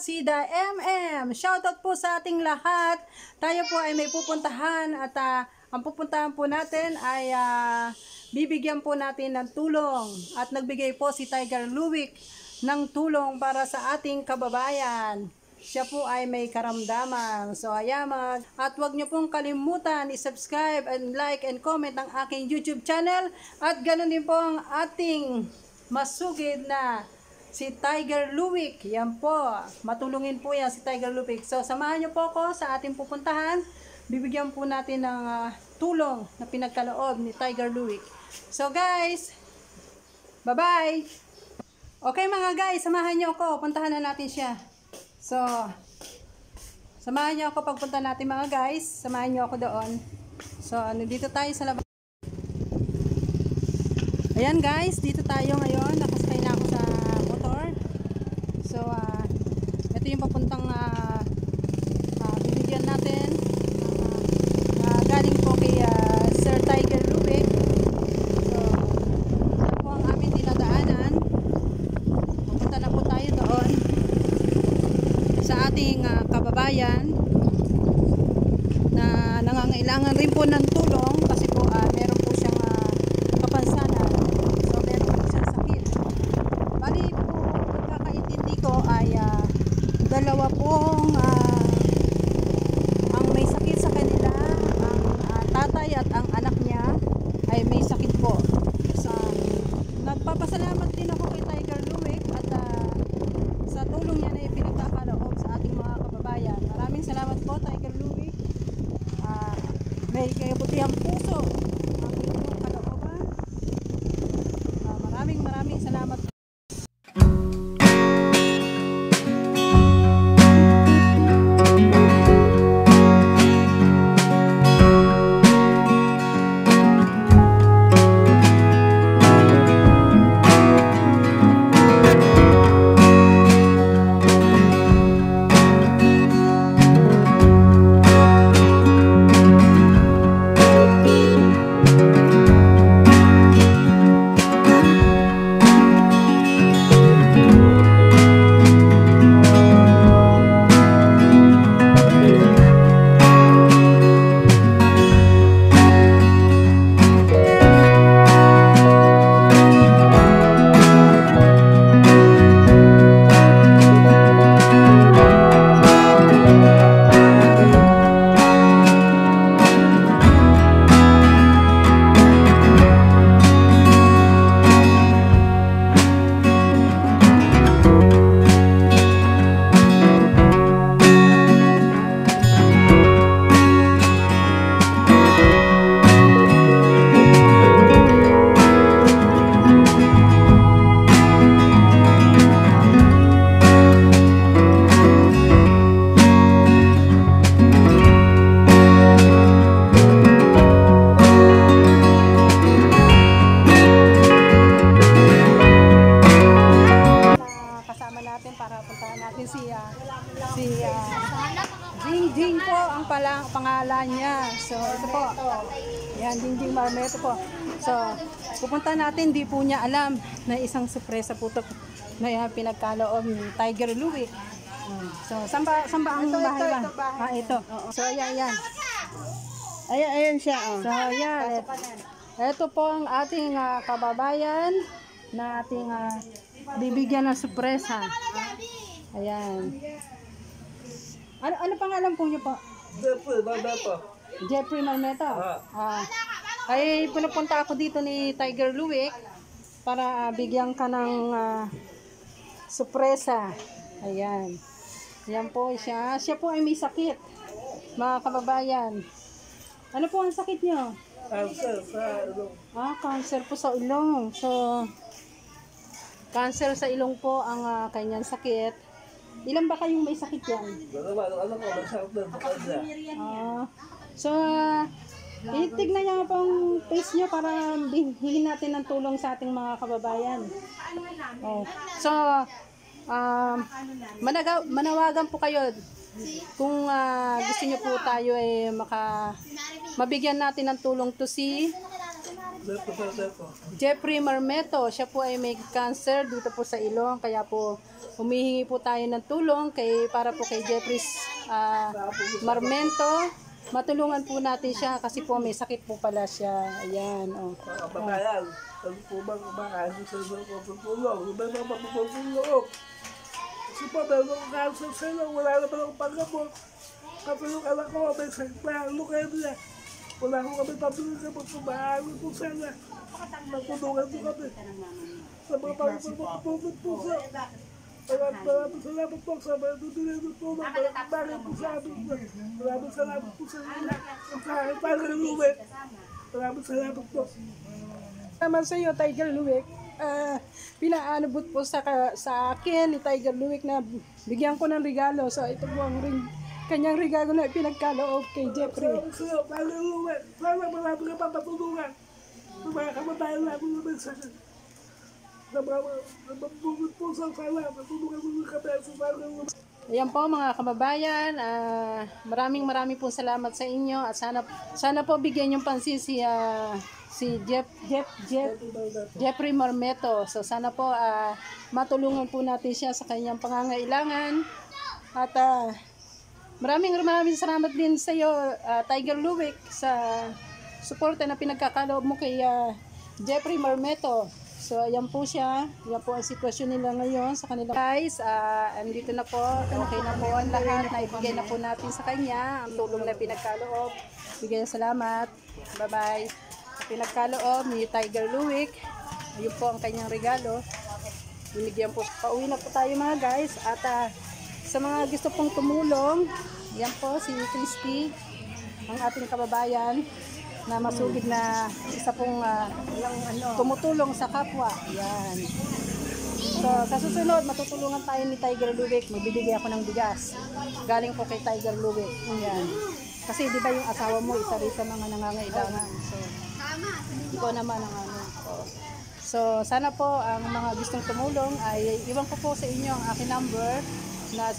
Sida MM. Shoutout po sa ating lahat. Tayo po ay may pupuntahan at ang pupuntahan po natin ay bibigyan po natin ng tulong. At nagbigay po si Tiger Luwick ng tulong para sa ating kababayan. Siya po ay may karamdaman. So ayan at wag niyo pong kalimutan i-subscribe and like and comment ang aking YouTube channel. At ganoon din po ang ating masugid na si Tiger Luwick. Yan po. Matulungin po yan si Tiger Luwick. So, samahan nyo po ako sa ating pupuntahan. Bibigyan po natin ng tulong na pinagkaloob ni Tiger Luwick. So, guys, bye-bye! Okay mga guys, samahan nyo ako. Puntahan na natin siya. So, samahan nyo ako pagpunta natin mga guys. Samahan nyo ako doon. So, nandito tayo sa labas. Ayan guys, dito tayo ngayon. Nakasakay na ako sa motor. So, ito yung papuntang bibigyan natin. Galing po kay Sir Tiger Luwick. So, ito po ang aming dinadaanan. Pupunta na po tayo doon sa ating kababayan na nangangailangan rin po ng tulong kasi po meron po siyang kapansanan. So meron po siyang sakit. Bali po, pagkakaintindi ko ay dalawa pong ang may sakit sa kanila, ang tatay at ang anak niya ay may sakit po. So, nagpapasalamat din ako kay Tiger Luwick at sa tulong niya na ipinagkakaloob sa ating mga kababayan. Maraming salamat po Tiger Luwick. May kabutihang puso ang inyong kalooban. Maraming salamat. Jingjing po ang pangalan niya. So ito po. Yan, Jingjing Marmeto po. So pupunta natin, di po niya alam na isang sorpresa po ito na pinagkaloob ni Tiger Luwick. So saan ba ang bahay ba? Ito. So ayan. Ayan siya. So ayan. Ito po ang ating kababayan na ating bibigyan ng sorpresa. Ayan. Ano pangalan po niyo po? Jeffrey Marmeto. Ay punapunta ako dito ni Tiger Luwick para bigyan ka ng sorpresa. Ayan. Ayan po siya. Siya po ay may sakit. Mga kababayan. Ano po ang sakit niyo? Cancer sa ilong. Cancer po sa ilong. So, cancer sa ilong po ang kanyang sakit. Ilan ba kayong may sakit yan? So, itignan niyo pong face niyo para hingin natin ng tulong sa ating mga kababayan. So, manawagan po kayo kung gusto niyo po tayo ay mabigyan natin ng tulong to si Jeffrey Marmeto, siya po ay may cancer dito po sa ilong, kaya po humihingi po tayo ng tulong para po kay Jeffrey Marmento. Matulungan po natin siya kasi po may sakit po pala siya. Ayan, oh. Kapatayan, ang kumang kumakain sa mga tutulong. Iba na mapapatulong. Kasi pa, meron akong cancer sa ilo, wala na pa akong pagkabot. Kapag yung anak ko, may sakit na, ano kaya niya? Wala akong kami patuloy sa pagkumahan po sana. Matulungan po kami. Sa mga pagpapatulong po sa. Maraming salamat po sa mga tutulong ng tulong. Maraming po sa amin. Maraming salamat po sa inyo. Sa akin, parang luwet. Maraming salamat po. Naman sa iyo, Tiger Luwick, pinaanubot po sa akin ni Tiger Luwick na bigyan ko ng regalo. So ito po ang kanyang regalo na pinagkaloob kay Jeffrey. Salamat sa iyo, parang luwet. Sana maraming ka papatulungan. Sa mga kamatayan namin naman sa akin. Sa mga bukod po sa sana, matulungan mo yung kabeso. Ayan po mga kababayan, maraming pong salamat sa inyo at sana po bigyan yung pansin si Jeffrey Marmeto. So sana po matulungan po natin siya sa kanyang pangangailangan at maraming salamat din sa iyo Tiger Luwick sa suporta na pinagkakaloob mo kay Jeffrey Marmeto. So, ayan po siya. Ayan po ang sitwasyon nila ngayon sa kanila. Guys, andito na po. Okay na po ang lahat. Naibigay na po natin sa kanya ang tulong na pinagkaloob. Bigyan salamat. Bye-bye. Sa pinagkaloob ni Tiger Luwick. Ayun po ang kanyang regalo. Binigyan po. Pauwi na po tayo mga guys. At sa mga gusto pong tumulong, yan po si Christy, ang ating kababayan na masugid na isa pong tumutulong sa kapwa. Yan. So, sa susunod, matutulungan tayo ni Tiger Luwick. Magbibigay ako ng bigas. Galing po kay Tiger Luwick. Yan. Kasi di ba yung asawa mo, isa rin sa mga nangangailangan. So, ikaw naman ang So, sana po ang mga gustong tumulong ay iwan ko po sa inyo ang aking number na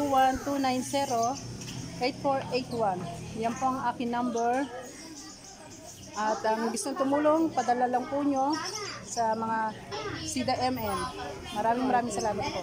0921-290-8481. Yan po ang aking number. At ang gustong tumulong, padala lang po nyo sa mga SIDA MN. Maraming salamat po.